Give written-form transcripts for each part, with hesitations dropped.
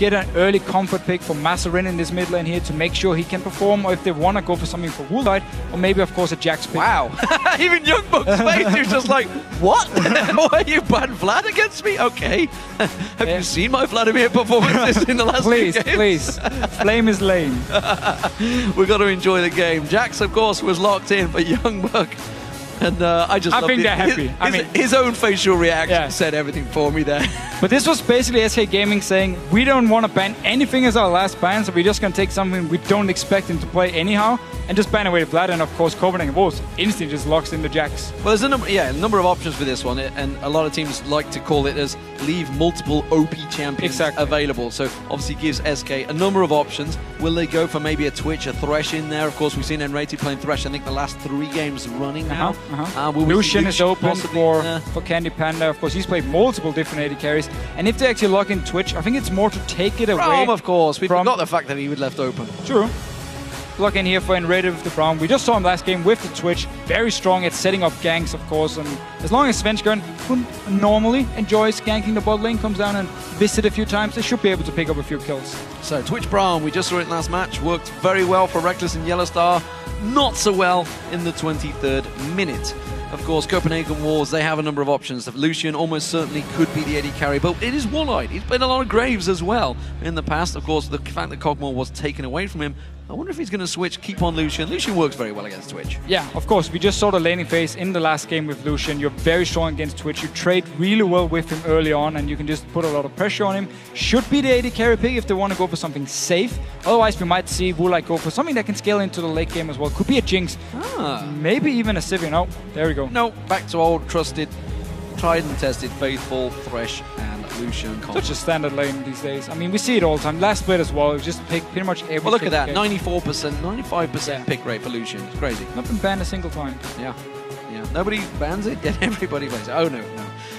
get an early comfort pick for Mazarin in this mid lane here to make sure he can perform, or if they want to go for something for Woolite, or maybe, of course, a Jax pick. Wow. Even Youngbuck's face, he was just like, what? Why you banned Vlad against me? Okay. Have you seen my Vladimir performances in the last few games? Please. Flame is lame. We've got to enjoy the game. Jax, of course, was locked in, but Youngbuck... And I think they're happy. His own facial reaction said everything for me there. But this was basically SK Gaming saying, we don't want to ban anything as our last ban, so we're just going to take something we don't expect him to play anyhow, and just ban away Vlad, and of course Copenhagen Wolves instantly just locks in the Jax. Well, there's a number of options for this one, and a lot of teams like to call it as leave multiple OP champions available. So obviously gives SK a number of options. Will they go for maybe a Twitch, a Thresh in there? Of course, we've seen Enrated playing Thresh, I think the last 3 games running now. Lucian is open for Candy Panda. Of course, he's played multiple different AD carries. And if they actually lock in Twitch, I think it's more to take it away. Braum, of course. We forgot the fact that he was left open. True. Lock in here for Enrated with the Braum. We just saw him last game with the Twitch. Very strong at setting up ganks, of course. And as long as Svenskeren, who normally enjoys ganking the bot lane, comes down and visit a few times, they should be able to pick up a few kills. So, Twitch Braum, we just saw it last match. Worked very well for Reckless and Yellowstar. Not so well in the 23rd minute. Of course, Copenhagen Wolves, they have a number of options. Lucian almost certainly could be the AD carry, but it is Woolite. He's played a lot of Graves as well in the past. Of course, the fact that Cogmore was taken away from him, I wonder if he's going to switch, keep on Lucian. Lucian works very well against Twitch. Yeah, of course. We just saw the laning phase in the last game with Lucian. You're very strong against Twitch. You trade really well with him early on, and you can just put a lot of pressure on him. Should be the AD carry pick if they want to go for something safe. Otherwise, we might see Woolite go for something that can scale into the late game as well. Could be a Jinx. Maybe even a Sivir. No, there we go. No, back to old, trusted, tried and tested, faithful, Thresh, and Lucian. Such a standard lane these days. I mean, we see it all the time. Last split as well, just pick pretty much every. Well, look at that, 94%, 95% pick rate for Lucian. It's crazy. Not been banned a single time. Yeah. Nobody bans it, yet everybody plays it. Oh, no.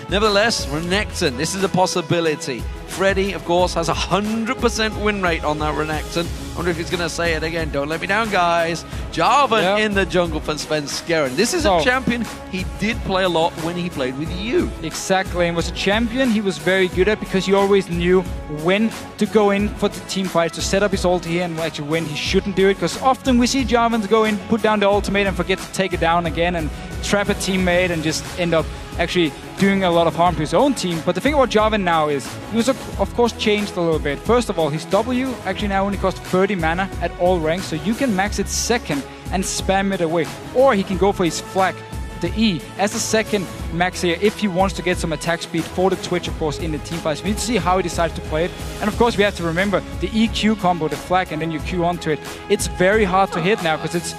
Nevertheless, Renekton, this is a possibility. Freddy, of course, has a 100% win rate on that Renekton. I wonder if he's going to say it again. Don't let me down, guys. Jarvan in the jungle for Svenskeren. This is a champion he did play a lot when he played with you. Exactly, and was a champion he was very good at because he always knew when to go in for the team fight, to set up his ulti here, and actually when he shouldn't do it. Because often we see Jarvan go in, put down the ultimate and forget to take it down again and trap a teammate and just end up actually doing a lot of harm to his own team. But the thing about Jarvan now is, he was of course changed a little bit. First of all, his W actually now only costs 30 mana at all ranks, so you can max it second and spam it away. Or he can go for his flag, the E, as a second max here if he wants to get some attack speed for the Twitch, of course, in the team fights. We need to see how he decides to play it. And of course, we have to remember the EQ combo, the flag, and then you Q onto it. It's very hard to hit now because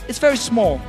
it's very small.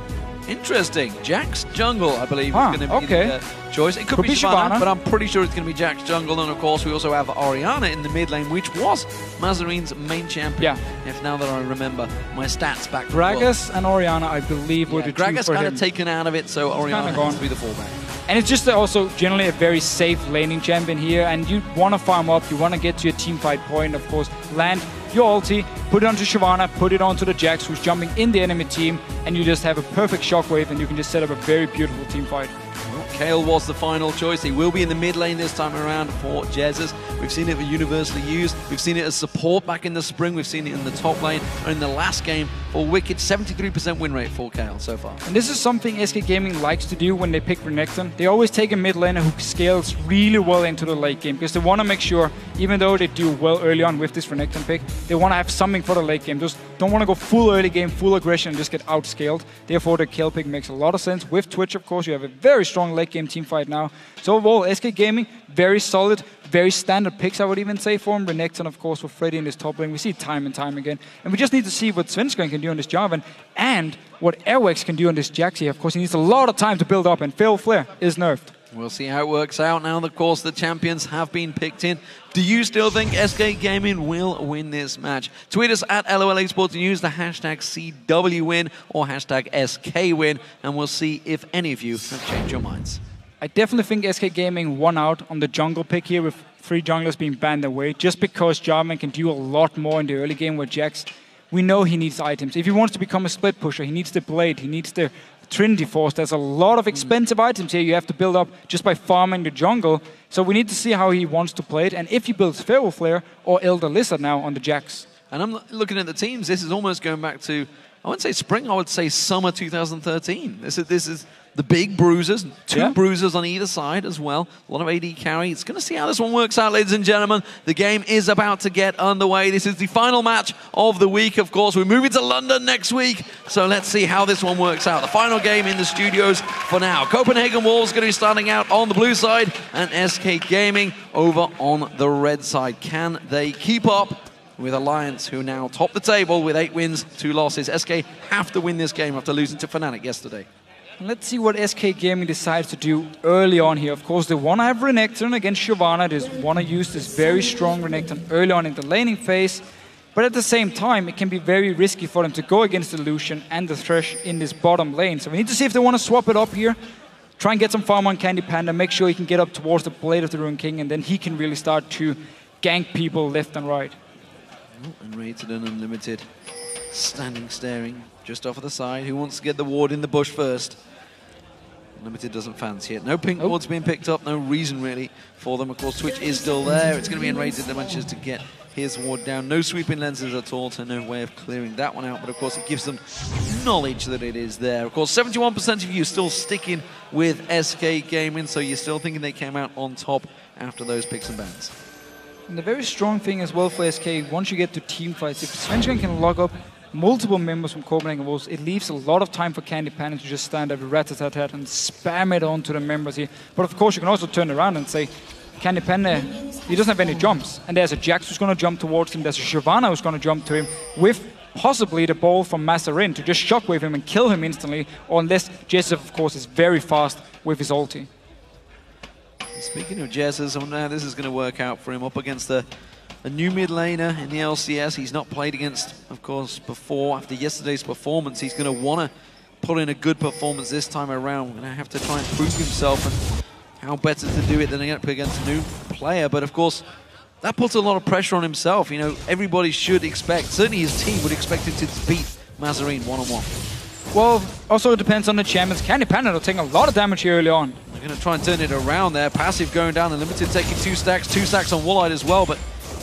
Interesting. Jax Jungle, I believe, is going to be the choice. It could be Shyvana, but I'm pretty sure it's going to be Jax Jungle. And of course, we also have Orianna in the mid lane, which was Mazarin's main champion. If now that I remember my stats back. Gragas and Orianna, I believe, were the two for him. Gragas kind of taken out of it, so Orianna has to be the fallback. And it's just also generally a very safe laning champion here, and you want to farm up, you want to get to your team fight point, of course, land your ulti, put it onto Shyvana, put it onto the Jax who's jumping in the enemy team, and you just have a perfect shockwave and you can just set up a very beautiful team fight. Well, Kayle was the final choice. He will be in the mid lane this time around for Jesus. We've seen it universally used. We've seen it as support back in the spring. We've seen it in the top lane. And in the last game for Wicked, 73% win rate for Kayle so far. And this is something SK Gaming likes to do when they pick Renekton. They always take a mid laner who scales really well into the late game because they want to make sure, even though they do well early on with this Renekton pick, they want to have something for the late game. Just don't want to go full early game, full aggression, and just get outscaled. Therefore, the Kayle pick makes a lot of sense. With Twitch, of course, you have a very strong late game team fight now. So overall, SK Gaming, very solid, very standard picks, I would even say, for him. Renekton, of course, with Freddy in his top lane. We see it time and time again. And we just need to see what Svenskeren can do on this Jarvan and what Airwax can do on this Jax here. Of course, he needs a lot of time to build up, and Fatal Flare is nerfed. We'll see how it works out now. Of course, the champions have been picked in. Do you still think SK Gaming will win this match? Tweet us at LOL Sports and use the hashtag CWWin or hashtag SKWin, and we'll see if any of you have changed your minds. I definitely think SK Gaming won out on the jungle pick here with 3 junglers being banned away, just because Jarvan can do a lot more in the early game with Jax. We know he needs items. If he wants to become a split pusher, he needs the blade, he needs the Trinity Force. There's a lot of expensive items here you have to build up just by farming the jungle. So we need to see how he wants to play it, and if he builds Feral Flare or Elder Lizard now on the Jax. And I'm looking at the teams. This is almost going back to, I wouldn't say spring, I would say summer 2013. This is the big bruisers, two bruisers on either side as well. A lot of AD carry. It's going to see how this one works out, ladies and gentlemen. The game is about to get underway. This is the final match of the week, of course. We're moving to London next week, so let's see how this one works out. The final game in the studios for now. Copenhagen Wolves going to be starting out on the blue side, and SK Gaming over on the red side. Can they keep up with Alliance, who now top the table with 8 wins, 2 losses? SK have to win this game after losing to Fnatic yesterday. Let's see what SK Gaming decides to do early on here. Of course, they want to have Renekton against Shyvana. They want to use this very strong Renekton early on in the laning phase. But at the same time, it can be very risky for them to go against the Lucian and the Thresh in this bottom lane. So we need to see if they want to swap it up here. Try and get some farm on Candy Panda. Make sure he can get up towards the Blade of the Ruined King. And then he can really start to gank people left and right. And Rated and Unlimited standing staring just off of the side. Who wants to get the ward in the bush first? Unlimited doesn't fancy it. No pink wards being picked up, no reason really for them. Of course, Twitch is still there. It's going to be Enrated that manages to get his ward down. No sweeping lenses at all, so no way of clearing that one out. But of course, it gives them knowledge that it is there. Of course, 71% of you still sticking with SK Gaming, so you're still thinking they came out on top after those picks and bans. And the very strong thing as well for SK, once you get to team fights, if Svenskeren can log up multiple members from Copenhagen Wolves, it leaves a lot of time for Candy Panda to just stand up with rat-a-tat-tat and spam it onto the members here. But of course, you can also turn around and say, Candy Panda, he doesn't have any jumps. And there's a Jax who's going to jump towards him. There's a Shyvana who's going to jump to him with possibly the ball from Mazarin to just shockwave him and kill him instantly. Or unless Jesse, of course, is very fast with his ulti. Speaking of Jesus, this is going to work out for him up against a new mid laner in the LCS. He's not played against, of course, before. After yesterday's performance, he's going to want to put in a good performance this time around. Going to have to try and prove himself, and how better to do it than against a new player. But of course, that puts a lot of pressure on himself. You know, everybody should expect, certainly his team would expect him to beat Mazarin one-on-one. Well, also it depends on the champions. Candy Panda will take a lot of damage here early on. They're going to try and turn it around there. Passive going down, Unlimited taking 2 stacks on Woolite as well, but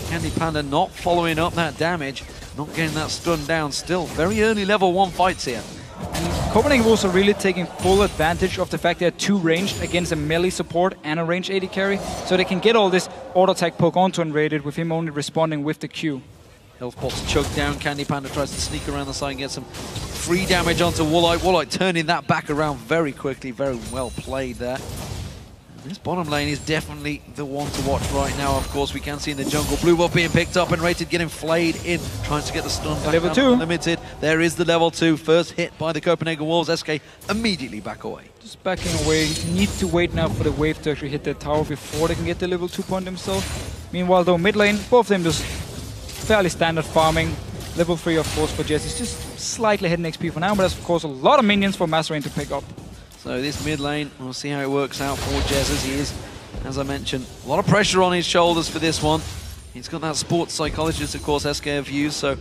Candy Panda not following up that damage, not getting that stun down. Still very early level 1 fights here. And Copenhagen Wolves are really taking full advantage of the fact they're 2 ranged against a melee support and a ranged AD carry, so they can get all this auto attack poke onto Enrated with him only responding with the Q. Health pots choked down. Candy Panda tries to sneak around the side and get some free damage onto Woolite. Woolite turning that back around very quickly. Very well played there. And this bottom lane is definitely the one to watch right now. Of course, we can see in the jungle blue buff being picked up and Rated getting flayed in, trying to get the stun back. Level 2. Limited. There is the level 2. First hit by the Copenhagen Wolves. SK immediately back away. Just backing away. Need to wait now for the wave to actually hit their tower before they can get the level 2 point themselves. Meanwhile, though, mid lane, both of them just fairly standard farming. Level 3, of course, for Jess is just slightly ahead in XP for now, but there's, of course, a lot of minions for Mazarin to pick up. So this mid lane, we'll see how it works out for Jez, as he is, as I mentioned, a lot of pressure on his shoulders for this one. He's got that sports psychologist, of course, SK have used, so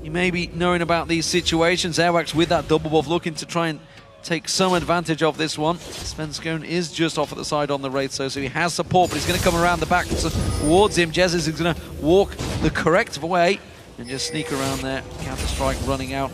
he may be knowing about these situations. Airwax with that double buff, looking to try and take some advantage of this one. Svenskeren is just off at the side on the Wraith, so he has support, but he's going to come around the back towards him. Jez is going to walk the correct way and just sneak around there. Counter-strike running out.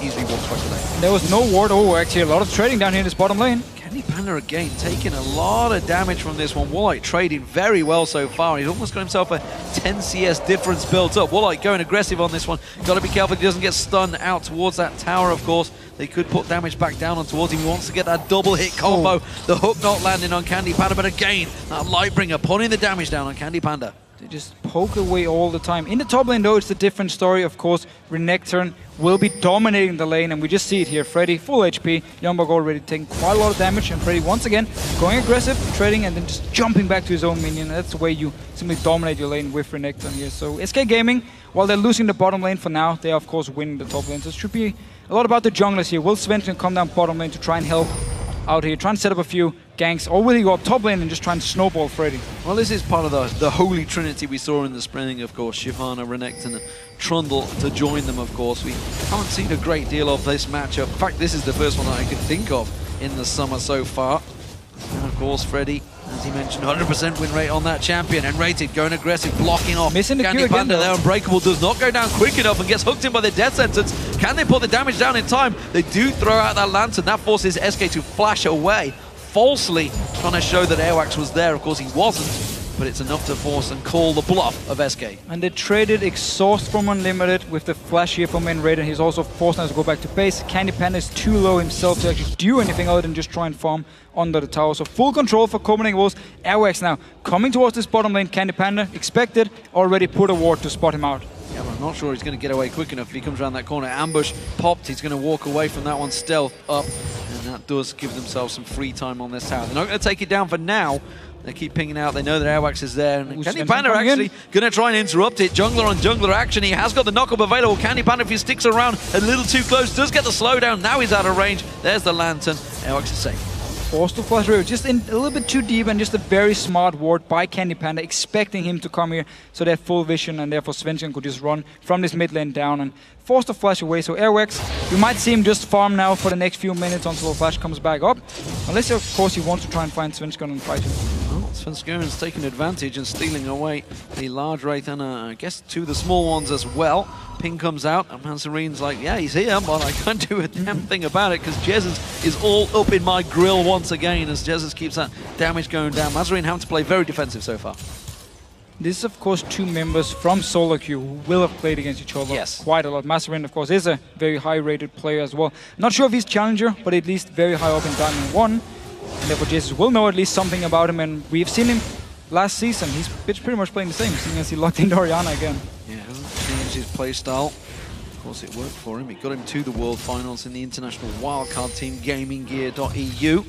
Easily walks back to lane. There was no ward. Oh, actually a lot of trading down here in this bottom lane. Candy Panda again taking a lot of damage from this one. Woolite trading very well so far. He's almost got himself a 10 CS difference built up. Woolite going aggressive on this one. Got to be careful he doesn't get stunned out towards that tower, of course. They could put damage back down on towards him. He wants to get that double hit combo. Oh. The hook not landing on Candy Panda, but again, that Lightbringer putting the damage down on Candy Panda. They just poke away all the time. In the top lane, though, it's a different story. Of course, Renekton will be dominating the lane, and we just see it here. Freddy, full HP. Youngberg already taking quite a lot of damage, and Freddy, once again, going aggressive, trading, and then just jumping back to his own minion. That's the way you simply dominate your lane with Renekton here. So SK Gaming, while they're losing the bottom lane for now, they are, of course, winning the top lane. So it should be a lot about the junglers here. Will Svenskeren come down bottom lane to try and help out here, try and set up a few ganks, or will he go up top lane and just try and snowball Freddy? Well, this is part of the holy trinity we saw in the spring, of course. Shyvana, Renekton, and Trundle to join them, of course. We haven't seen a great deal of this matchup. In fact, this is the first one that I can think of in the summer so far. And of course, Freddy, as he mentioned, 100% win rate on that champion. And Rated going aggressive, blocking off. Missing the Candy Q Panda again, there. Unbreakable does not go down quick enough and gets hooked in by the death sentence. Can they put the damage down in time? They do throw out that lantern. That forces SK to flash away, falsely trying to show that Airwax was there. Of course, he wasn't. But it's enough to force and call the bluff of SK. And they traded Exhaust from Unlimited with the flash here from main Raider. He's also forced now to go back to base. Candy Panda is too low himself to actually do anything other than just try and farm under the tower. So full control for Copenhagen Wolves. Airwax now coming towards this bottom lane. Candy Panda expected, already put a ward to spot him out. Yeah, but I'm not sure he's going to get away quick enough if he comes around that corner. Ambush popped, he's going to walk away from that one, stealth up. And that does give themselves some free time on this tower. They're not going to take it down for now. They keep pinging out, they know that Airwax is there. And Candy Panda actually going to try and interrupt it. Jungler on jungler action, he has got the knock-up available. Candy Panda, if he sticks around a little too close, does get the slowdown. Now he's out of range. There's the lantern. Airwax is safe. Forced to flash through, just in a little bit too deep, and just a very smart ward by Candy Panda, expecting him to come here, so they had full vision, and therefore Svensson could just run from this mid lane down and force the flash away. So Airwax, you might see him just farm now for the next few minutes until the flash comes back up, unless of course he wants to try and find Svensson and fight him. Well, Svenskon's taking advantage and stealing away a large Wraith and I guess two of the small ones as well. Ping comes out, and Mansarin's like, yeah, he's here, but I can't do a damn thing about it because Jesus is all up in my grill once again as Jesus keeps that damage going down. Mansarin having to play very defensive so far. This is, of course, two members from Solo Queue who will have played against each other quite a lot. Mansarin, of course, is a very high-rated player as well. Not sure if he's challenger, but at least very high up in Diamond 1. And therefore, Jesus will know at least something about him, and we've seen him last season. He's pretty much playing the same, seeing as he locked into Orianna again. Yeah, hasn't changed his playstyle. Of course, it worked for him. It got him to the World Finals in the international wildcard team, GamingGear.eu.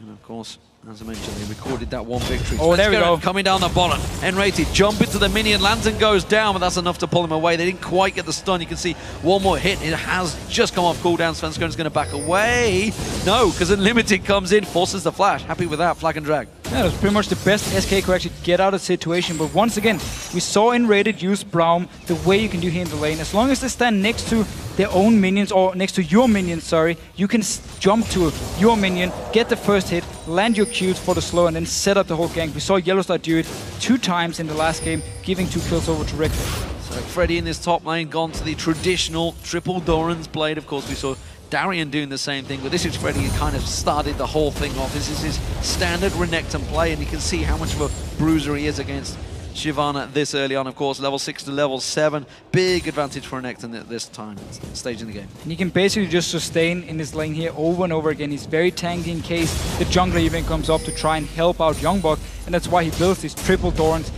And of course, as I mentioned, they recorded that one victory. Oh, there we go. Coming down the bottom. N-rated, jump into the minion. Lantern goes down, but that's enough to pull him away. They didn't quite get the stun. You can see one more hit. It has just come off cooldown. Svenskon's going to back away. No, because Unlimited comes in, forces the flash. Happy with that, flag and drag. Yeah, that's pretty much the best SK could actually get out of the situation. But once again, we saw in Rated use Braum the way you can do here in the lane. As long as they stand next to their own minions, or next to your minions, sorry, you can jump to your minion, get the first hit, land your Qs for the slow, and then set up the whole gank. We saw Yellowstar do it 2 times in the last game, giving 2 kills over to Reckless. So Freddy in this top lane gone to the traditional triple Doran's blade. Of course, we saw Darian doing the same thing, but this is Freddy who kind of started the whole thing off. This is his standard Renekton play, and you can see how much of a bruiser he is against Shyvana this early on. Of course, level 6 to level 7. Big advantage for Renekton at this time, stage in the game. And he can basically just sustain in this lane here over and over again. He's very tanky in case the jungler even comes up to try and help out Youngbuck, and that's why he builds these triple Dorans.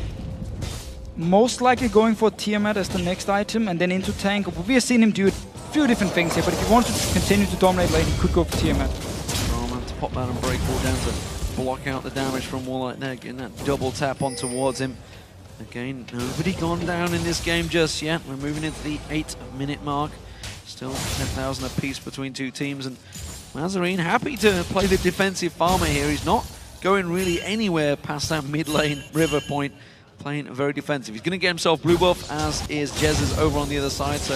Most likely going for Tiamat as the next item, and then into tank. We have seen him do a few different things here, but if he wants to continue to dominate lane, he could go for Tiamat. Roman to pop that and break ball down to block out the damage from Warlight there, getting that double tap on towards him. Again, nobody gone down in this game just yet. We're moving into the 8-minute mark. Still 10,000 apiece between two teams, and Mansarin happy to play the defensive farmer here. He's not going really anywhere past that mid lane river point. Playing very defensive. He's going to get himself blue buff, as is Jez's over on the other side, so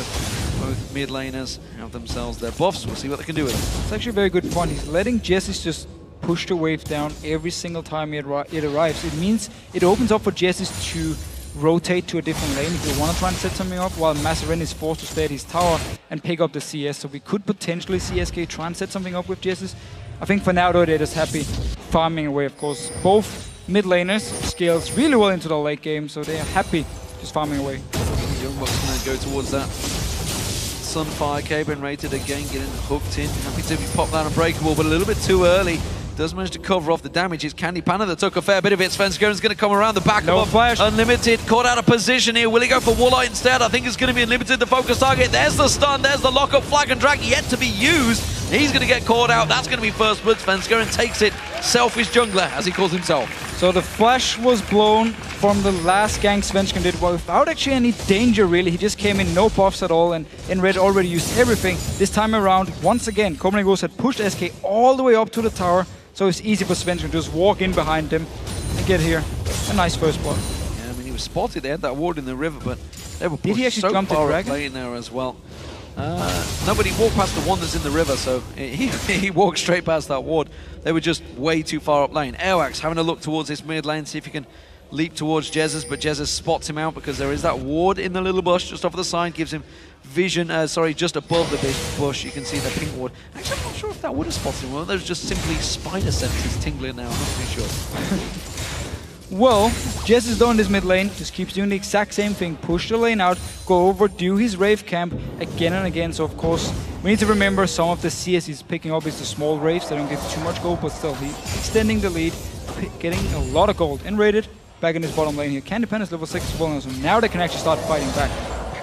both mid laners have themselves their buffs. We'll see what they can do with them. It's actually a very good point. He's letting Jez's just push the wave down every single time it arrives. It means it opens up for Jez's to rotate to a different lane if you want to try and set something up, while Mansarin is forced to stay at his tower and pick up the CS. So we could potentially see SK try and set something up with Jez's. I think for now, though, they're just happy farming away, of course. Both mid laners scales really well into the late game, so they are happy just farming away. Youngbuck's going to go towards that Sunfire cave and Rated again, getting hooked in. Happy to pop that Unbreakable, but a little bit too early. Does manage to cover off the damage. It's Candy Panda that took a fair bit of it. Svenskon's going to come around the back of flash. Unlimited, caught out of position here. Will he go for Warlight instead? I think it's going to be Unlimited, the focus target. There's the stun, there's the lock-up, flag and drag yet to be used. He's going to get caught out. That's going to be first blood. Svenska and takes it. Selfish jungler, as he calls himself. So the flash was blown from the last gank Svenska did without actually any danger, really. He just came in, no buffs at all, and Red already used everything. This time around, once again, Copenhagen had pushed SK all the way up to the tower, so it's easy for Svenska to just walk in behind him and get here. A nice first blood. Yeah, I mean, he was spotted. They had that ward in the river, but they were pushed Did he actually so jump the far up dragon? lane there as well. Nobody walked past the one that's in the river, so he walked straight past that ward. They were just way too far up lane. Airwax having a look towards this mid lane, see if he can leap towards Jesus, but Jesus spots him out because there is that ward in the little bush just off the side, gives him vision, just above the big bush. You can see the pink ward. Actually, I'm not sure if that would have spotted him. Well, there's just simply spider senses tingling now, I'm not too sure. Well, Jess is down this mid lane, just keeps doing the exact same thing, push the lane out, go over, do his Wraith camp again and again. So of course, we need to remember some of the CS he's picking up is the small Wraiths. They don't give too much gold, but still, he's extending the lead, getting a lot of gold. And rated back in his bottom lane here. Candy Pen is level 6 as well, so now they can actually start fighting back.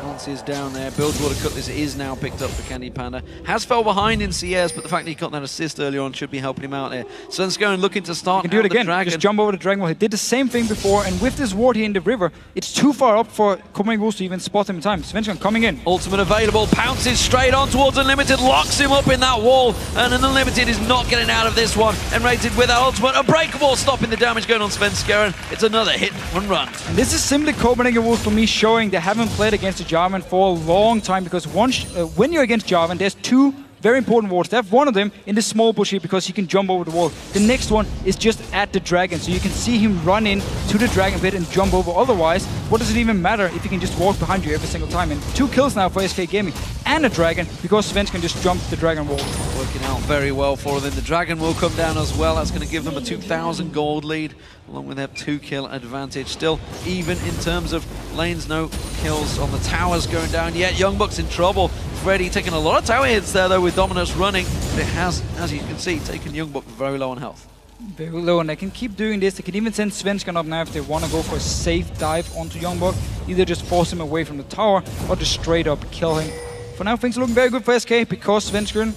Pounce is down there. Bilgewater Cutlass is now picked up for Candy Panda. Has fell behind in CS, but the fact that he got that assist earlier on should be helping him out there. Svenska looking to start. He can do it again. Just jump over the dragon wall. He did the same thing before, and with this ward here in the river, it's too far up for Copenhagen to even spot him in time. Svenska coming in. Ultimate available. Pounces straight on towards Unlimited. Locks him up in that wall, and an Unlimited is not getting out of this one. And rated with that ultimate. Unbreakable, stopping the damage going on Svenska, and it's another hit and run. And this is simply Copenhagen Wolves for me showing they haven't played against the Jarvan for a long time, because once when you're against Jarvan, there's two very important wards. They have one of them in the small bush here because he can jump over the wall. The next one is just at the dragon, so you can see him run in to the dragon pit and jump over. Otherwise, what does it even matter if he can just walk behind you every single time? And 2 kills now for SK Gaming and a dragon because Svenska can just jump the dragon wall. Working out very well for them. The dragon will come down as well. That's going to give them a 2,000 gold lead, along with their 2-kill advantage. Still even in terms of lanes, no kills on the towers going down yet. Young Buck's in trouble. Freddy taking a lot of tower hits there though with Dominus running. But it has, as you can see, taken Young Buck very low on health. Very low, and they can keep doing this. They can even send Svenska up now if they want to go for a safe dive onto Young Buck. Either just force him away from the tower or just straight up kill him. For now, things are looking very good for SK because Svenska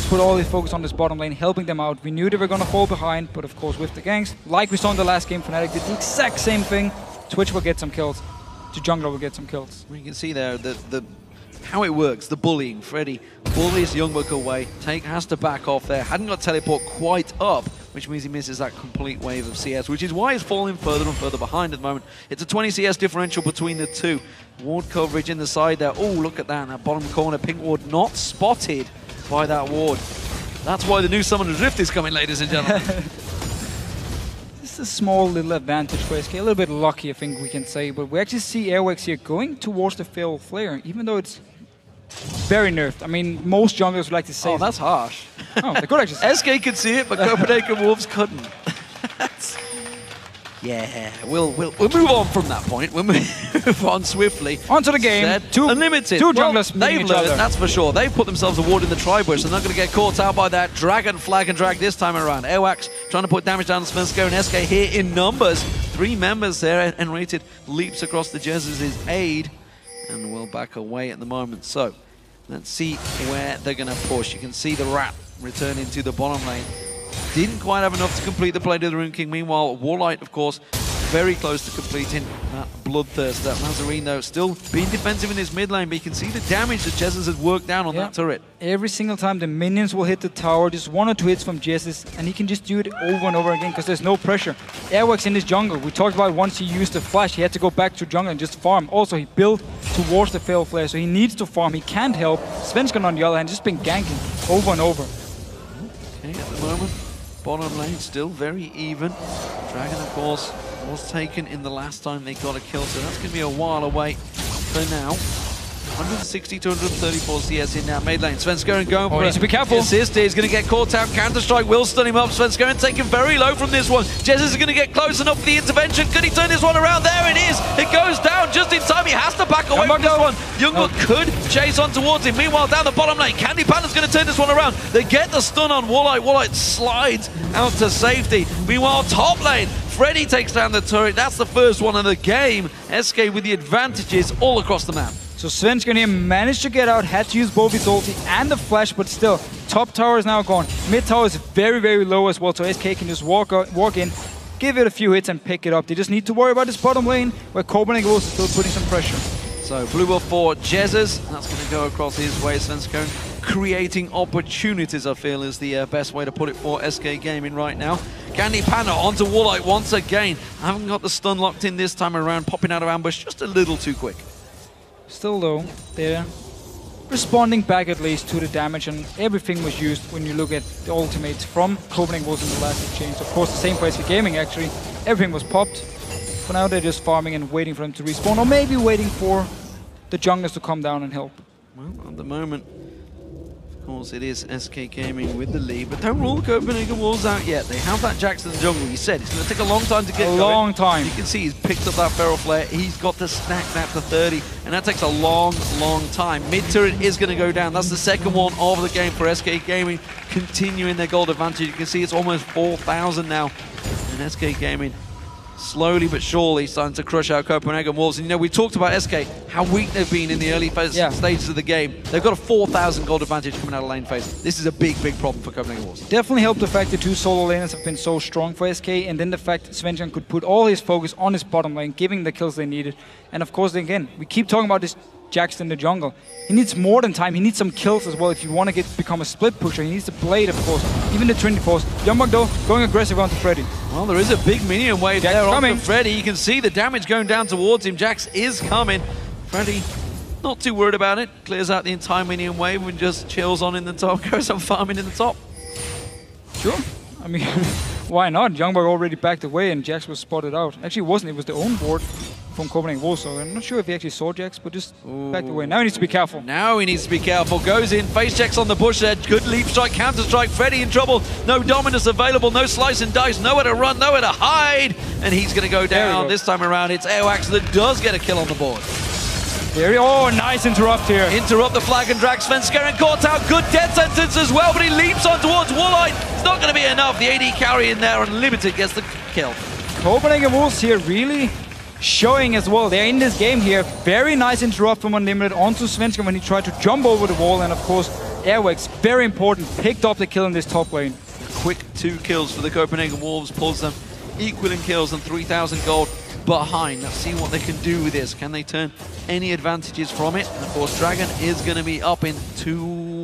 put all his focus on this bottom lane, helping them out. We knew they were going to fall behind, but of course with the ganks, like we saw in the last game, Fnatic did the exact same thing. Twitch will get some kills. To jungler will get some kills. You can see there the how it works, the bullying. Freddy bullies Young Buck away, has to back off there, hadn't got teleport quite up, which means he misses that complete wave of CS, which is why he's falling further and further behind at the moment. It's a 20 CS differential between the two. Ward coverage in the side there. Oh, look at that, in that bottom corner. Pink ward not spotted by that ward. That's why the new Summoner's Rift is coming, ladies and gentlemen. This is a small little advantage for SK, a little bit lucky I think we can say, but we actually see Airwax here going towards the Fatal Flare, even though it's very nerfed. I mean, most junglers would like to say... Oh, that's harsh. Oh, they could actually say SK could see it, but Copenhagen Wolves couldn't. Yeah, we'll move on from that point. We'll move on swiftly. Onto the game. Unlimited. Two junglers they've learned, that's for sure. They've put themselves a ward in the tri-bush. They're not going to get caught out by that dragon flag and drag this time around. Airwax trying to put damage down on Svenska, and SK here in numbers. 3 members there, and rated leaps across the Jesus' aid, and will back away at the moment. So let's see where they're going to push. You can see the rat returning to the bottom lane. Didn't quite have enough to complete the play to the Rune King. Meanwhile, Warlight, of course, very close to completing that Bloodthirst. That Mazarine, though, still being defensive in his mid lane, but you can see the damage that Jesus has worked down on that turret. Every single time the minions will hit the tower, just 1 or 2 hits from Jesus, and he can just do it over and over again because there's no pressure. Airwax in his jungle. We talked about once he used the flash, he had to go back to jungle and just farm. Also, he built towards the Fatal Flare, so he needs to farm. He can't help. Svenska, on the other hand, just been ganking over and over. Okay, at the moment, bottom lane still very even. Dragon, of course, was taken in the last time they got a kill, so that's going to be a while away for now. 160 to 134 CS in that mid lane. Svenska going for needs to be careful. Assist. He's going to get caught out. Counter-strike will stun him up. Svenska taken very low from this one. Jesus is going to get close enough for the intervention. Could he turn this one around? There it is. It goes down just in time. He has to back away from this one. Youngbuck could chase on towards him. Meanwhile, down the bottom lane, Candy Panda's going to turn this one around. They get the stun on Warlight. Warlight slides out to safety. Meanwhile, top lane, Freddy takes down the turret. That's the first one of the game. SK with the advantages all across the map. So Svenskeren here managed to get out, had to use both his ulti and the flash, but still, top tower is now gone. Mid tower is very, very low as well, so SK can just walk in, give it a few hits and pick it up. They just need to worry about this bottom lane, where Copenhagen is still putting some pressure. So blue buff for Jezzers, that's going to go across his way, Svenskeren. Creating opportunities, I feel, is the best way to put it for SK Gaming right now. Candy Panda onto Warlight once again. I haven't got the stun locked in this time around, popping out of ambush just a little too quick. Still though, they're responding back at least to the damage, and everything was used when you look at the ultimates from Copenhagen was in the last exchange. Of course, the same for SK Gaming actually. Everything was popped. For now, they're just farming and waiting for them to respawn, or maybe waiting for the junglers to come down and help. Well, at the moment, of course, it is SK Gaming with the lead, but don't rule Copenhagen Wolves out yet. They have that Jackson jungle. You said it's going to take a long time to get going. A long time. You can see he's picked up that Feral Flare. He's got to stack that to 30, and that takes a long, long time. Mid turret is going to go down. That's the second one of the game for SK Gaming, continuing their gold advantage. You can see it's almost 4,000 now, and SK Gaming slowly but surely starting to crush out Copenhagen Wolves. And you know, we talked about SK, how weak they've been in the early stages of the game. They've got a 4,000 gold advantage coming out of lane phase. This is a big, big problem for Copenhagen Wolves. Definitely helped the fact the two solo laners have been so strong for SK, and then the fact Svenskeren could put all his focus on his bottom lane, giving the kills they needed. And of course, again, we keep talking about this Jax in the jungle. He needs more than time. He needs some kills as well if you want to become a split pusher. He needs the blade, of course. Even the Trinity Force. Youngbuck though, going aggressive onto Freddy. Well, there is a big minion wave Jax there coming. onto Freddy. You can see the damage going down towards him. Jax is coming. Freddy, not too worried about it. Clears out the entire minion wave and just chills on in the top. Goes on farming in the top. Sure. I mean, why not? Youngbuck already backed away and Jax was spotted out. Actually, it wasn't. It was the own board from Copenhagen Wolves, so I'm not sure if he actually saw Jax, but just backed away. Now he needs to be careful. Now he needs to be careful. Goes in, face checks on the bush there. Good leap strike, counter strike. Freddy in trouble. No Dominus available, no slice and dice, nowhere to run, nowhere to hide. And he's going to go down. This time around, it's Airwax that does get a kill on the board. Oh, nice interrupt here. Interrupt the flag and drag. Svenskeren caught out. Good death sentence as well, but he leaps on towards Warlight. It's not going to be enough. The AD carry in there, Unlimited gets the kill. Copenhagen Wolves here really showing as well. They're in this game here. Very nice interrupt from Unlimited onto Svenskeren when he tried to jump over the wall. And of course, Airwax, very important, picked up the kill in this top lane. Quick 2 kills for the Copenhagen Wolves. Pulls them equal in kills and 3,000 gold behind. Let's see what they can do with this. Can they turn any advantages from it? And of course, Dragon is going to be up in 17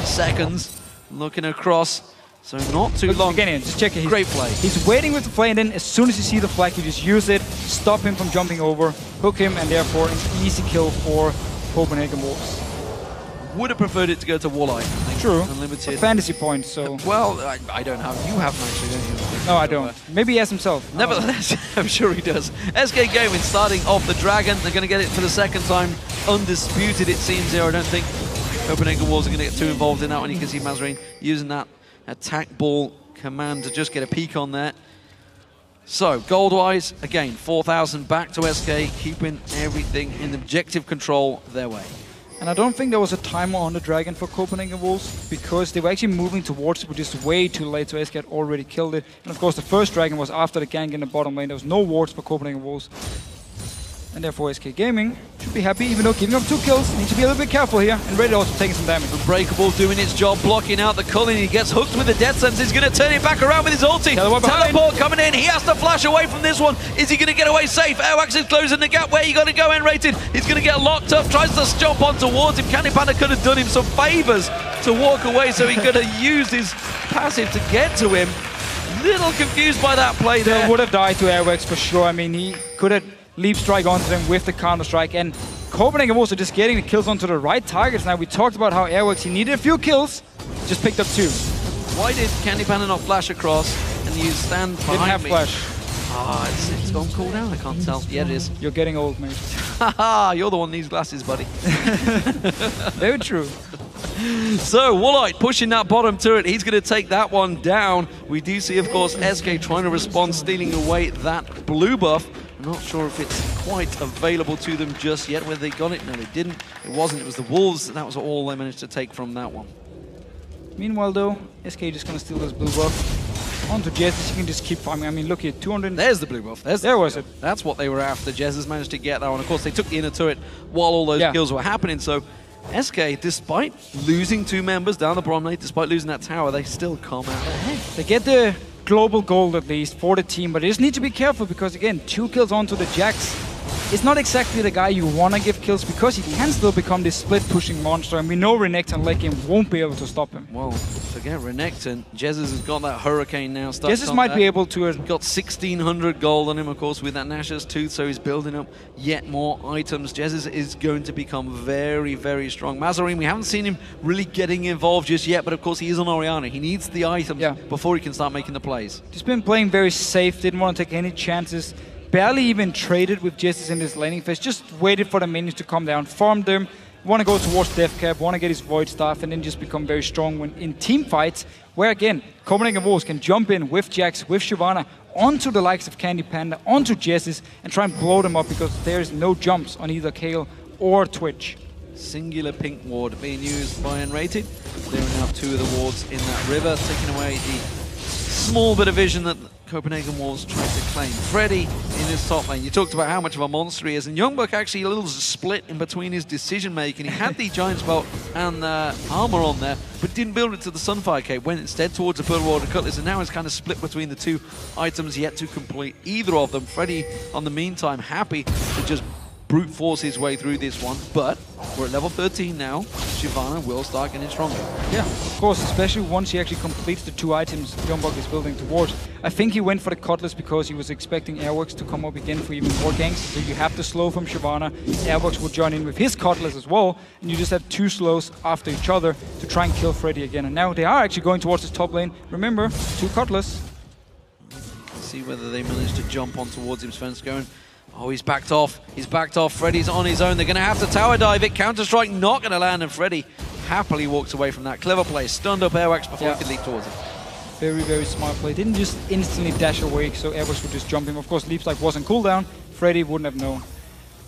seconds. Looking across. So not too long. Again, just check it. Great play. He's waiting with the flag, and then as soon as you see the flag, you just use it, stop him from jumping over, hook him, and therefore an easy kill for Copenhagen Wolves. Would have preferred it to go to Warlight. True. Unlimited. A fantasy point, so. Well, I don't have. You have actually, don't you? No, I don't. Maybe he has himself. Nevertheless, I'm sure he does. SK Gaming starting off the Dragon. They're going to get it for the second time. Undisputed, it seems here. I don't think Copenhagen Wolves are going to get too involved in that one. You can see Mazarine using that attack ball command to just get a peek on that. So, gold-wise, again, 4,000 back to SK, keeping everything in objective control their way. And I don't think there was a timer on the Dragon for Copenhagen Wolves, because they were actually moving towards it, but just way too late, so SK had already killed it. And of course, the first Dragon was after the gank in the bottom lane. There was no wards for Copenhagen Wolves. And therefore, SK Gaming should be happy, even though giving up 2 kills. Need to be a little bit careful here, and Reddit also taking some damage. Unbreakable doing its job, blocking out the culling. He gets hooked with the death sense. He's going to turn it back around with his ulti. Teleport coming in. He has to flash away from this one. Is he going to get away safe? Airwax is closing the gap. Where you got to go, N-rated? He's going to get locked up. Tries to jump on towards him. Candy Panda could have done him some favors to walk away, so he could have used his passive to get to him. Little confused by that play there. He would have died to Airwax for sure. I mean, he could have leap strike onto them with the counter strike, and Copenhagen was also just getting the kills onto the right targets. Now we talked about how Airwax, he needed a few kills, just picked up 2. Why did Candy Panda not flash across and you stand behind Didn't have me? flash. Ah, it's gone cool down, I can't tell. Yeah, it is. You're getting old, mate. Haha, you're the one that needs glasses, buddy. Very true. So, Warlight pushing that bottom turret. He's going to take that one down. We do see, of course, SK trying to respond, stealing away that blue buff. I'm not sure if it's quite available to them just yet. Whether they got it? No, they didn't. It wasn't. It was the Wolves. That was all they managed to take from that one. Meanwhile, though, SK just going to steal this blue buff. Onto Jez, he can just keep farming. I mean, look here, 200. There's the blue buff. There was it. That's what they were after. Jez has managed to get that one. Of course, they took the inner turret while all those kills were happening. So SK, despite losing 2 members down the bottom lane, despite losing that tower, they still come out ahead. They get the global gold at least for the team, but they just need to be careful because, again, 2 kills onto the Jax. It's not exactly the guy you want to give kills because he can still become this split-pushing monster, and we know Renekton and late game won't be able to stop him. Well, forget Renekton. Jez has got that Hurricane now. Jez might be able to... Got 1,600 gold on him, of course, with that Nashor's Tooth, so he's building up yet more items. Jez is going to become very, very strong. Mazarine, we haven't seen him really getting involved just yet, but of course he is on Orianna. He needs the items before he can start making the plays. He's been playing very safe, didn't want to take any chances. Barely even traded with Jez in this laning phase, just waited for the minions to come down, farmed them, want to go towards Death Cap, want to get his Void Staff, and then just become very strong when in team fights, where again, Copenhagen Wolves can jump in with Jax, with Shyvana, onto the likes of Candy Panda, onto Jez's, and try and blow them up because there's no jumps on either Kayle or Twitch. Singular pink ward being used by Unrated, clearing out 2 of the wards in that river, taking away the small bit of vision that Copenhagen Wolves tried to claim. Freddy in his top lane. You talked about how much of a monster he is, and Youngbuck actually a little split in between his decision making. He had the Giant's Belt and armor on there, but didn't build it to the Sunfire Cape. Went instead towards the Pearl Water Cutlass, and now is kind of split between the 2 items, yet to complete either of them. Freddy, on the meantime, happy to just brute force his way through this one, but we're at level 13 now. Shyvana will start getting stronger. Yeah, of course, especially once he actually completes the 2 items Youngbuck is building towards. I think he went for the Cutlass because he was expecting Airworks to come up again for even more ganks, so you have to slow from Shyvana. Airworks will join in with his Cutlass as well, and you just have 2 slows after each other to try and kill Freddy again. And now they are actually going towards his top lane. Remember, 2 Cutlass. See whether they manage to jump on towards him. Sven's going. Oh, he's backed off. He's backed off. Freddy's on his own. They're going to have to tower dive it. Counter-Strike not going to land, and Freddy happily walks away from that. Clever play. Stunned up Airwax before he could leap towards it. Very, very smart play. Didn't just instantly dash away, so Airwax would just jump him. Of course, Leap Strike wasn't cooldown. Freddy wouldn't have known.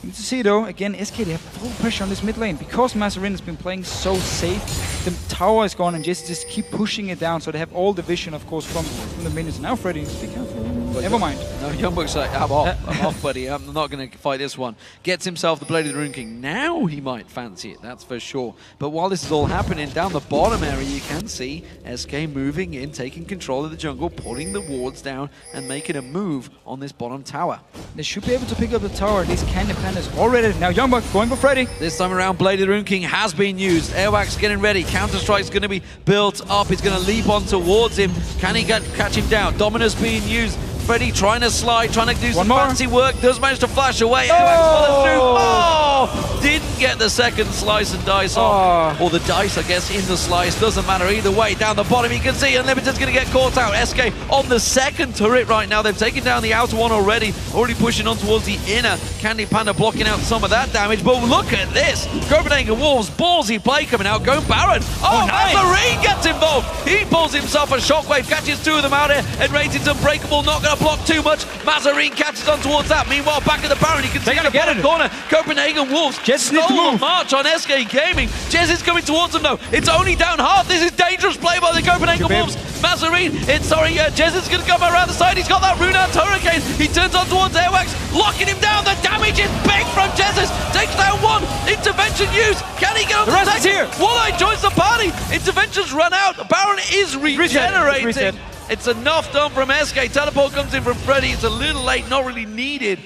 You need to see, though, again, SK, they have full pressure on this mid lane. Because Mazarine has been playing so safe, the tower is gone and just keep pushing it down, so they have all the vision, of course, from the minions. Now, Freddy, just be careful. Never mind. No, Youngbuck's like, I'm off, buddy. I'm not going to fight this one. Gets himself the Blade of the Rune King. Now he might fancy it, that's for sure. But while this is all happening, down the bottom area, you can see SK moving in, taking control of the jungle, putting the wards down, and making a move on this bottom tower. They should be able to pick up the tower. At least Candy Panda's already. Now Youngbuck going for Freddy. This time around, Blade of the Rune King has been used. Airwax getting ready. Counter-Strike's going to be built up. He's going to leap on towards him. Can he catch him down? Dominus being used. Freddy trying to slide, trying to do some fancy work, does manage to flash away. Airwax follows through. Oh! Didn't get the second slice and dice off. Or the dice, I guess, in the slice. Doesn't matter either way. Down the bottom, you can see Unlimited's going to get caught out. SK on the second turret right now. They've taken down the outer one already. Already pushing on towards the inner. Candy Panda blocking out some of that damage. But look at this. Copenhagen Wolves, ballsy play coming out. Go Baron. Oh, nice. Marine gets involved. He pulls himself a shockwave, catches 2 of them out here, and Rating's unbreakable. Not going to block too much. Mazarine catches on towards that. Meanwhile, back at the Baron, you can see in the bottom corner, Copenhagen Wolves stole the march on SK Gaming. Jez is coming towards them though. It's only down half. This is dangerous play by the Copenhagen Wolves. Mazarine, Jez is going to come around the side. He's got that Rune-out Hurricane. He turns on towards Airwax, locking him down. The damage is big from Jez. Takes down 1. Intervention used. Can he get on the second? Here. Walleye joins the party. Interventions run out. Baron is regenerating. It's enough done from SK. Teleport comes in from Freddy. It's a little late, not really needed.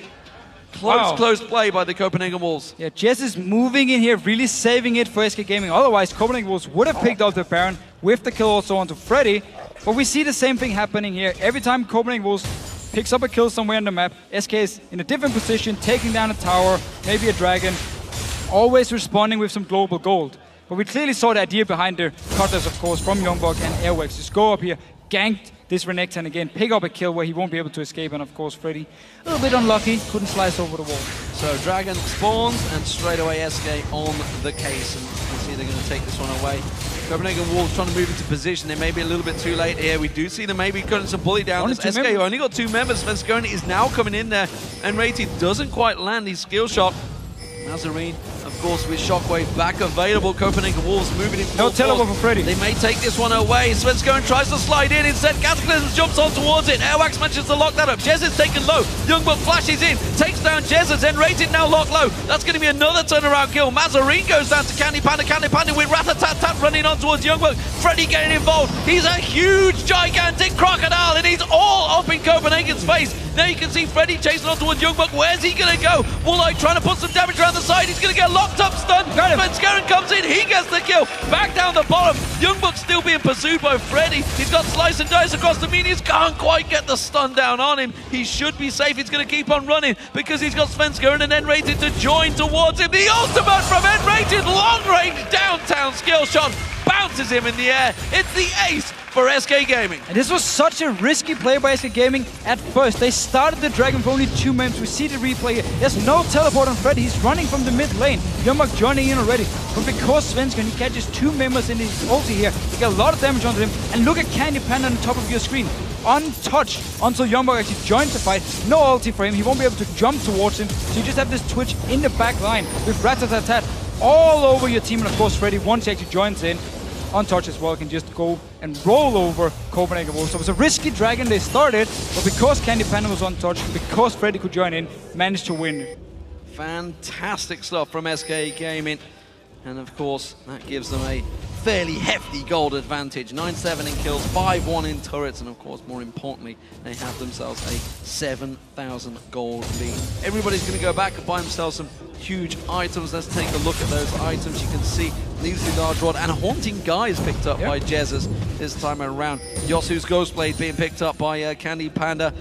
Close play by the Copenhagen Wolves. Yeah, Jez is moving in here, really saving it for SK Gaming. Otherwise, Copenhagen Wolves would have picked up the Baron with the kill also onto Freddy. But we see the same thing happening here. Every time Copenhagen Wolves picks up a kill somewhere on the map, SK is in a different position, taking down a tower, maybe a dragon, always responding with some global gold. But we clearly saw the idea behind the Cutlass, of course, from Youngbuck and Airwax. Just go up here, ganked this Renekton again, pick up a kill where he won't be able to escape, and of course Freddy, a little bit unlucky, couldn't slice over the wall. So Dragon spawns, and straight away SK on the case, and you can see they're going to take this one away. Copenhagen Wolves trying to move into position. They may be a little bit too late here. We do see them maybe cutting some bully down. This SK who only got 2 members. Vasconi is now coming in there, and Rated doesn't quite land his skill shot. Mazarine, of course, with Shockwave back available. Copenhagen Wolves moving in full No teleport for Freddy. They may take this one away. Svenskeren tries to slide in. Instead, Cataclysm jumps on towards it. Airwax manages to lock that up. Jez is taken low. Youngbuck flashes in, takes down Jez, and Rated now locked low. That's going to be another turnaround kill. Mazarine goes down to Candy Panda. Candy Panda with Rat-a-tat-tat running on towards Youngbuck. Freddy getting involved. He's a huge, gigantic crocodile, and he's all up in Copenhagen's face. Now you can see Freddy chasing on towards Youngbuck. Where's he going to go? Woolite trying to put some damage around the side. He's going to get locked up, stunned. Svenskeren comes in. He gets the kill. Back down the bottom. Youngbuck still being pursued by Freddy. He's got slice and dice across the minions. Can't quite get the stun down on him. He should be safe. He's going to keep on running because he's got Svenskeren and N-Rated to join towards him. The ultimate from N-Rated. Long range downtown skill shot. Bounces him in the air. It's the ace for SK Gaming. And this was such a risky play by SK Gaming at first. They started the Dragon for only 2 members. We see the replay here. There's no teleport on Freddy. He's running from the mid lane. Youngbuck joining in already. But because Svenskeren, he catches 2 members in his ulti here, he got a lot of damage onto him. And look at Candy Panda on the top of your screen. Untouched until Youngbuck actually joins the fight. No ulti for him. He won't be able to jump towards him. So you just have this Twitch in the back line with Rat-a-tat-tat all over your team. And of course, Freddy, once he actually joins in, untouched as well, can just go and roll over Copenhagen Wolves. So it was a risky Dragon they started, but because Candy Panda was untouched, because Freddy could join in, managed to win. Fantastic stuff from SK Gaming. And of course, that gives them a fairly hefty gold advantage. 9-7 in kills, 5-1 in turrets, and of course, more importantly, they have themselves a 7,000 gold lead. Everybody's going to go back and buy themselves some huge items. Let's take a look at those items. You can see Leaves Large Rod and Haunting Guy is picked up by Jez's this time around. Yosu's Ghostblade being picked up by Candy Panda.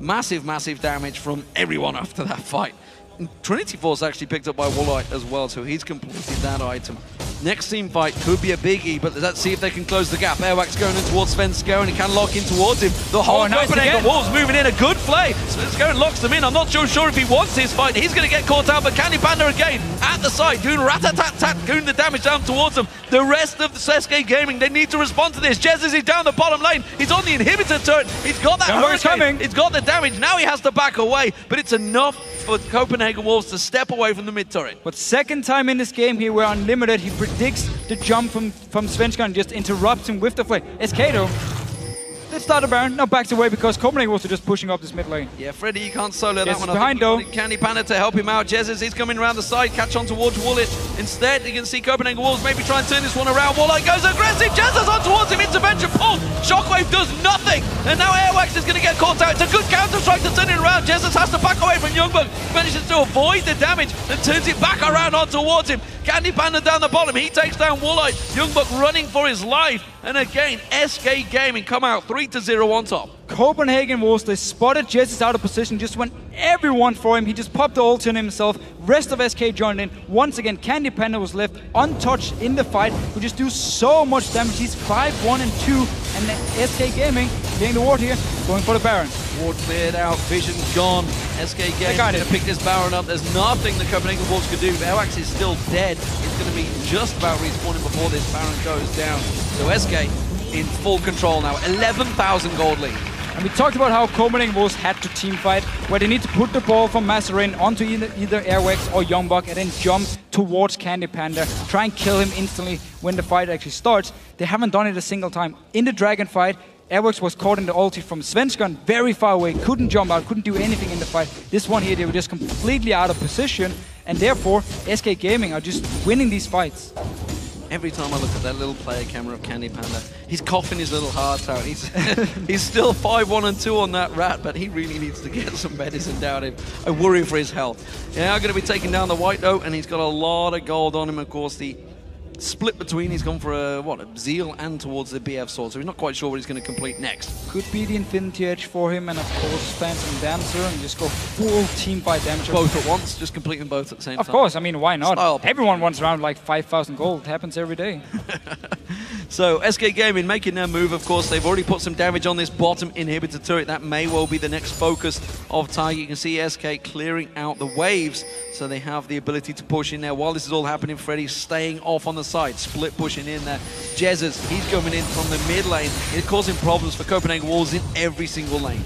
Massive, massive damage from everyone after that fight. And Trinity Force actually picked up by Woolite as well, so he's completed that item. Next team fight could be a biggie, but let's see if they can close the gap. Airwax going in towards Svenskeren, he can lock in towards him. The whole Copenhagen Wolves moving in, a good play. Svenskeren locks them in. I'm not sure if he wants this fight. He's going to get caught out, but Candy Panda again at the side, doing rat-a-tat-tat, doing the damage down towards them. The rest of the SK Gaming, they need to respond to this. Jez is down the bottom lane. He's on the inhibitor turret. He's got that hurricane. He's got the damage. Now he has to back away, but it's enough for Copenhagen Wolves to step away from the mid turret. But second time in this game here where Unlimited, he predicts the jump from Svenskeren and just interrupts him with the flame. SK though, they start a Baron, now backs away because Copenhagen Wolves are just pushing up this mid lane. Yeah, Freddy, you can't solo that one. Behind though. Candy Panda to help him out. Jez, he's coming around the side, catch on towards Woolite. Instead, you can see Copenhagen Wolves maybe try and turn this one around. Woolite goes aggressive. Jez is on towards him. Intervention pulled. Shockwave does nothing. And now Airwax is going to get caught out. It's a good counter-strike to turn it around. Jez has to back away from Youngbuck. Manages to avoid the damage and turns it back around on towards him. Candy Panda down the bottom. He takes down Woolite. Youngbuck running for his life. And again, SK Gaming come out 3-0 on top. Copenhagen Wolves, they spotted Jez out of position, just went everyone for him. He just popped the ult on himself. Rest of SK joined in. Once again, Candy Panda was left untouched in the fight. We just do so much damage. He's 5-1 and 2, and SK Gaming getting the ward here, going for the Baron. Ward cleared out, vision gone. SK Gaming going to pick this Baron up. There's nothing the Copenhagen Wolves could do. Airwax is still dead. It's going to be just about respawning before this Baron goes down. So SK in full control now. 11,000 gold lead. And we talked about how Copenhagen Wolves had to team fight, where they need to put the ball from Mazarine onto either Airwax or Youngbuck and then jump towards Candy Panda, try and kill him instantly when the fight actually starts. They haven't done it a single time. In the Dragon fight, Airwax was caught in the ulti from Svenskeren, very far away, couldn't jump out, couldn't do anything in the fight. This one here, they were just completely out of position, and therefore SK Gaming are just winning these fights. Every time I look at that little player camera of Candy Panda, he's coughing his little heart out. He's still 5-1 and 2 on that rat, but he really needs to get some medicine down him. I worry for his health. Yeah, I'm going to be taking down the white though, and he's got a lot of gold on him. Of course, the split between, he's gone for a Zeal and towards the BF sword, so he's not quite sure what he's going to complete next. Could be the Infinity Edge for him, and of course Phantom Dancer, and just go full team fight damage. Both at once, just completing both at the same time. Of course, I mean, why not? Style. Everyone wants around like 5,000 gold. It happens every day. So SK Gaming making their move, of course. They've already put some damage on this bottom inhibitor turret. That may well be the next focus of Tiger. You can see SK clearing out the waves, so they have the ability to push in there. While this is all happening, Freddy's staying off on the side, split pushing in there. Jezzers, he's coming in from the mid lane. It's causing problems for Copenhagen Wolves in every single lane.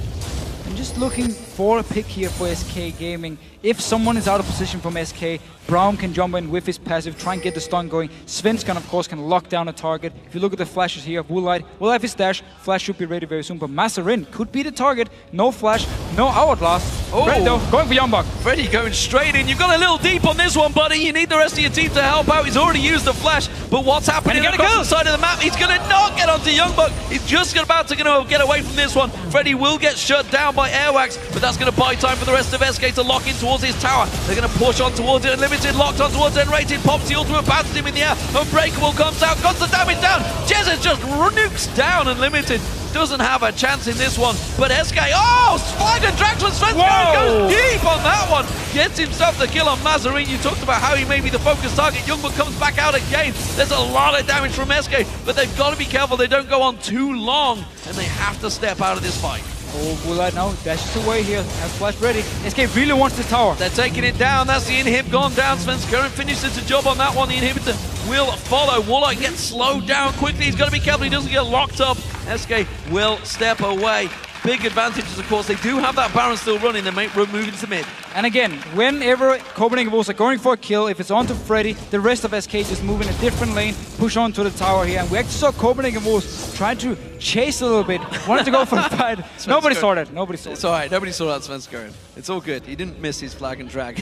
just looking for a pick here for SK Gaming. If someone is out of position from SK, Braum can jump in with his passive, try and get the stun going. Svensson, of course, can lock down a target. If you look at the flashes here of Woolite, will have his dash. Flash should be ready very soon, but Mazarin could be the target. No flash, no hourglass. Oh. Freddy though, going for Youngbok. Freddy going straight in. You've got a little deep on this one, buddy. You need the rest of your team to help out. He's already used the flash, but what's happening across the side of the map? He's going to not get onto Youngbok. He's just about to get away from this one. Freddy will get shut down by Airwax, but that's going to buy time for the rest of SK to lock in towards his tower. They're going to push on towards it. Unlimited locked on towards N-Rated. Pops the ultimate, bounces him in the air. Unbreakable comes out, got the damage down. Jezza just nukes down Unlimited. Doesn't have a chance in this one, but SK, Flag and Drax from Svensson goes deep on that one. Gets himself the kill on Mazarin. You talked about how he may be the focus target. Youngbok comes back out again. There's a lot of damage from SK, but they've got to be careful they don't go on too long, and they have to step out of this fight. Oh, Woolite now dashes away here, has flash ready. SK really wants this tower. They're taking it down, that's the inhib gone down. Svensson finishes the job on that one. The inhibitor will follow. Woolite gets slowed down quickly. He's got to be careful he doesn't get locked up. SK will step away. Big advantages, of course. They do have that Baron still running. They may move into mid. And again, whenever Copenhagen Wolves are going for a kill, if it's onto Freddy, the rest of SK just move in a different lane, push on to the tower here. And we actually saw Copenhagen Wolves trying to chase a little bit, wanted to go for a fight. Nobody saw that. Nobody saw it. It's all right. Nobody saw that, Svensson. It's all good. He didn't miss his flag and drag.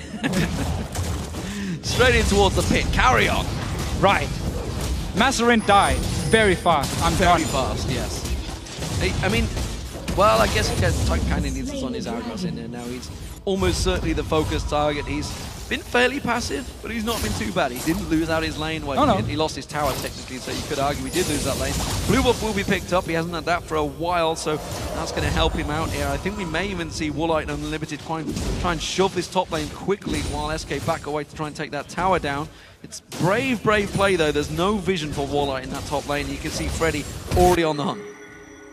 Straight in towards the pit. Carry on. Right. Mazarin died very fast. Very fast, yes. I mean, well, I guess he kind of needs this on his Argos in there now. He's almost certainly the focus target. He's been fairly passive, but he's not been too bad. He didn't lose out his lane. Well, he lost his tower technically, so you could argue he did lose that lane. Blue buff will be picked up. He hasn't had that for a while, so that's going to help him out here. I think we may even see Woolite and Unlimited try and shove this top lane quickly while SK back away to try and take that tower down. It's brave play though. There's no vision for Woolite in that top lane. You can see Freddy already on the hunt.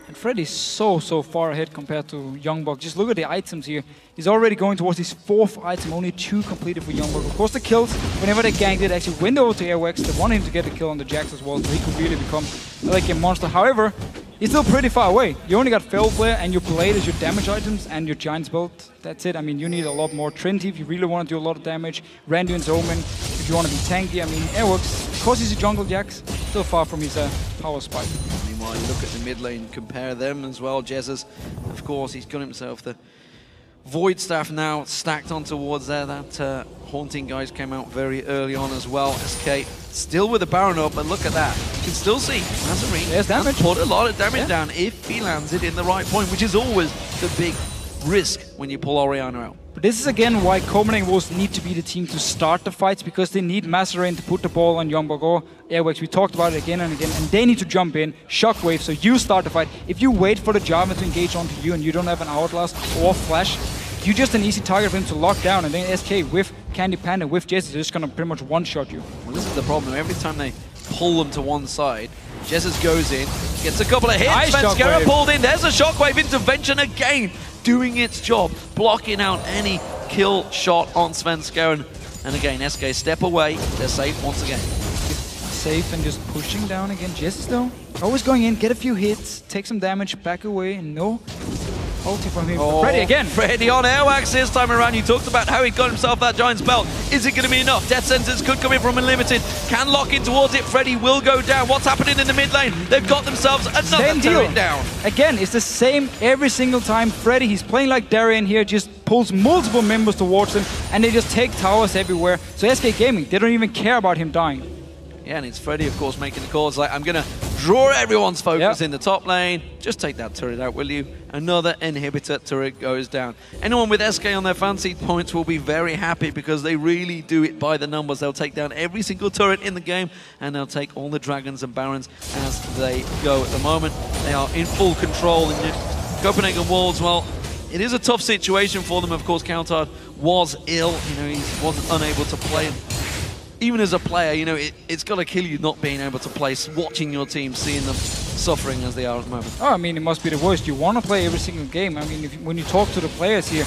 And Freddy's so far ahead compared to Youngbok. Just look at the items here. He's already going towards his 4th item, only 2 completed for Youngbok. Of course, the kills, whenever they ganked it, actually went over to Airwax. They wanted him to get the kill on the Jax as well, so he could really become like a monster. However, he's still pretty far away. You only got Fell Flare and your Blade as your damage items and your Giant's Belt. That's it. I mean, you need a lot more Trinity if you really want to do a lot of damage. Randuin's Omen if you want to be tanky. I mean, Airwax, because he's a jungle Jax, still far from his power spike. Meanwhile, you look at the mid lane, compare them as well. Jezza's, of course, he's got himself the Void Staff now stacked on towards there. That Haunting guys came out very early on as well. SK still with the Baron up, but look at that. You can still see Mazarin there's damage. Put a lot of damage down if he lands it in the right point, which is always the big risk when you pull Orianna out. But this is again why Copenhagen Wolves need to be the team to start the fights, because they need Mazarin to put the ball on Youngbok or Airwax. We talked about it again and again, and they need to jump in, shockwave, so you start the fight. If you wait for the Jarvan to engage onto you and you don't have an Hourglass or Flash, you're just an easy target for him to lock down, and then SK with Candy Panda, with Jezza, they're just gonna pretty much one-shot you. Well, this is the problem. Every time they pull them to one side, Jesus goes in, gets a couple of hits, Svenskeren pulled in, there's a shockwave intervention again, doing its job, blocking out any kill shot on Svenskeren. And again, SK step away, they're safe once again. Safe and just pushing down again. Jezza though, always going in, get a few hits, take some damage, back away, and no ulti from him. Freddy again. Freddy on Airwax this time around. You talked about how he got himself that Giant's Belt. Is it going to be enough? Death Sentence could come in from Unlimited. Can lock in towards it. Freddy will go down. What's happening in the mid lane? They've got themselves another turret down. Again, it's the same every single time. Freddy, he's playing like Darien here, just pulls multiple members towards him, and they just take towers everywhere. So SK Gaming, they don't even care about him dying. Yeah, and it's Freddy, of course, making the calls like, I'm going to draw everyone's focus in the top lane. Just take that turret out, will you? Another inhibitor turret goes down. Anyone with SK on their fancy points will be very happy because they really do it by the numbers. They'll take down every single turret in the game, and they'll take all the dragons and barons as they go. At the moment, they are in full control. And Copenhagen Wolves, well, it is a tough situation for them. Of course, Countard was ill. You know, he wasn't unable to play. Even as a player, you know, it's got to kill you not being able to play, watching your team, seeing them suffering as they are at the moment. Oh, I mean, it must be the worst. You want to play every single game. I mean, when you talk to the players here,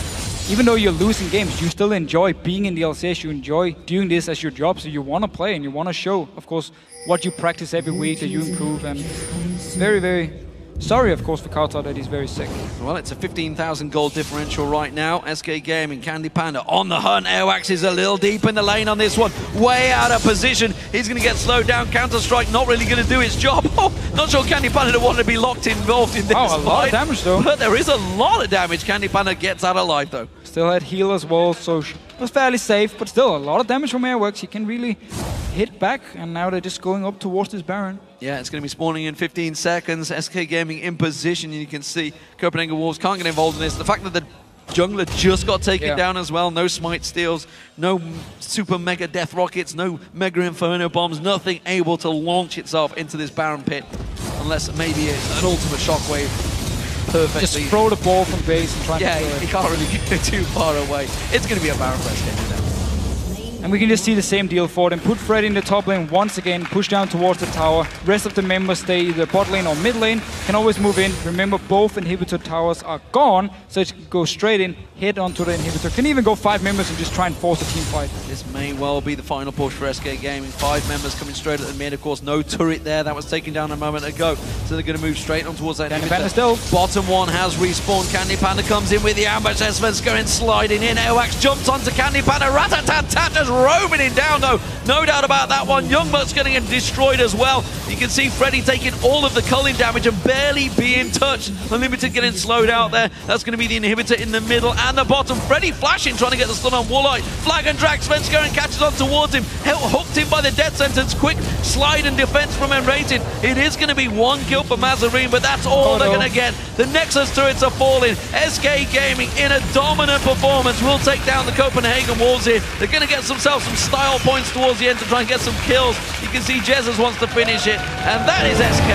even though you're losing games, you still enjoy being in the LCS. You enjoy doing this as your job, so you want to play and you want to show, of course, what you practice every week, that you improve. And very, very Sorry, of course, for Kauta that he's very sick. Well, it's a 15,000 gold differential right now. SK Gaming, Candy Panda on the hunt. Airwax is a little deep in the lane on this one. Way out of position. He's going to get slowed down. Counter-Strike not really going to do its job. Oh, not sure Candy Panda wanted to be involved in this Oh, a lot of damage, though. But there is a lot of damage. Candy Panda gets out alive, though. Still had heal as well, so it was fairly safe, but still a lot of damage from Airworks. He can really hit back, and now they're just going up towards this Baron. Yeah, it's going to be spawning in 15 seconds. SK Gaming in position, and you can see Copenhagen Wolves can't get involved in this. The fact that the jungler just got taken down as well. No smite steals, no super mega death rockets, no mega inferno bombs, nothing able to launch itself into this Baron pit, unless maybe an ultimate shockwave. Perfectly. Just throw the ball from base and try to kill it. He can't really get it too far away. It's going to be a Baron for SK now. And we can just see the same deal for them. Put Freddy in the top lane once again, push down towards the tower. Rest of the members stay either bot lane or mid lane, can always move in. Remember, both inhibitor towers are gone, so it can go straight in, head onto the inhibitor. Can even go 5 members and just try and force a team fight. This may well be the final push for SK Gaming. 5 members coming straight at the mid. Of course, no turret there. That was taken down a moment ago. So they're going to move straight on towards that Candy Panda still. Bottom one has respawned. Candy Panda comes in with the ambush. Svenska sliding in. Airwax jumps onto Candy Panda. Rat-a-tat-tat, just roaming him down though. No doubt about that one. Youngbuck's getting destroyed as well. You can see Freddy taking all of the culling damage and barely being touched. Unlimited getting slowed out there. That's going to be the inhibitor in the middle and the bottom. Freddy flashing, trying to get the stun on Woolite. Flag and drag Svenska and catches on towards him. Hooked him by the death sentence. Quick slide and defense from Enrated. It is going to be 1 kill for Mazarine, but that's all they're going to get. The Nexus turrets are falling. SK Gaming in a dominant performance will take down the Copenhagen Wolves here. They're going to get themselves some style points towards the end to try and get some kills. You can see Jesus wants to finish it, and that is SK.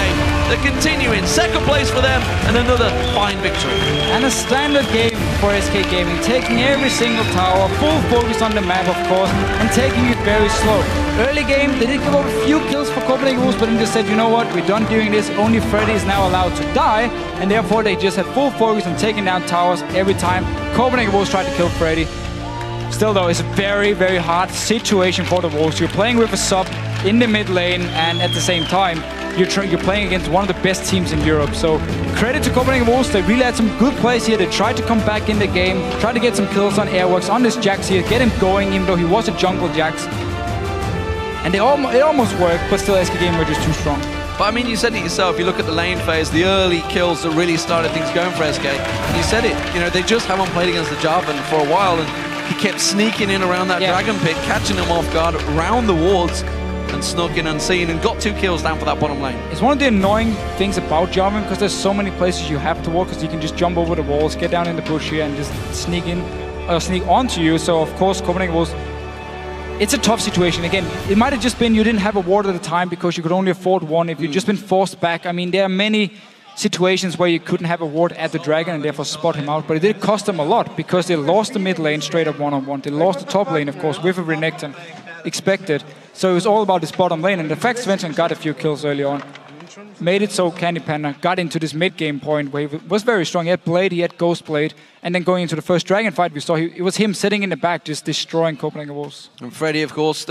They're continuing. 2nd place for them, and another fine victory. And a standard game for SK Gaming, taking every single tower, full focus on the map of course, and taking it very slow. Early game, they did give up a few kills for Copenhagen Wolves, but then just said, you know what, we're done doing this, only Freddy is now allowed to die, and therefore they just had full focus on taking down towers every time Copenhagen Wolves tried to kill Freddy. Still though, it's a very, very hard situation for the Wolves. You're playing with a sub in the mid lane, and at the same time, you're playing against one of the best teams in Europe. So credit to Copenhagen Wolves, they really had some good plays here. They tried to come back in the game, tried to get some kills on Airworks, on this Jax here, get him going, even though he was a jungle Jax. And it almost worked, but still SK Gaming were just too strong. But I mean, you said it yourself, you look at the lane phase, the early kills that really started things going for SK. And you said it, you know, they just haven't played against the Jarvan for a while, and he kept sneaking in around that dragon pit, catching them off guard around the wards, and snuck in unseen and got 2 kills down for that bottom lane. It's one of the annoying things about Jarvan, because there's so many places you have to walk, because you can just jump over the walls, get down in the bush here and just sneak in, or sneak onto you. So of course Copenhagen Wolves, it's a tough situation. Again, it might have just been you didn't have a ward at the time because you could only afford 1 if you'd just been forced back. I mean, there are many situations where you couldn't have a ward at the dragon and therefore spot him out, but it did cost them a lot because they lost the mid lane straight up one-on-one. They lost the top lane, of course, with a Renekton expected. So it was all about this bottom lane, and the fact Svensson got a few kills early on made it so Candy Panda got into this mid-game point where he was very strong. He had Blade, he had Ghost Blade, and then going into the first dragon fight, we saw it was him sitting in the back just destroying Copenhagen Wolves. And Freddy, of course, still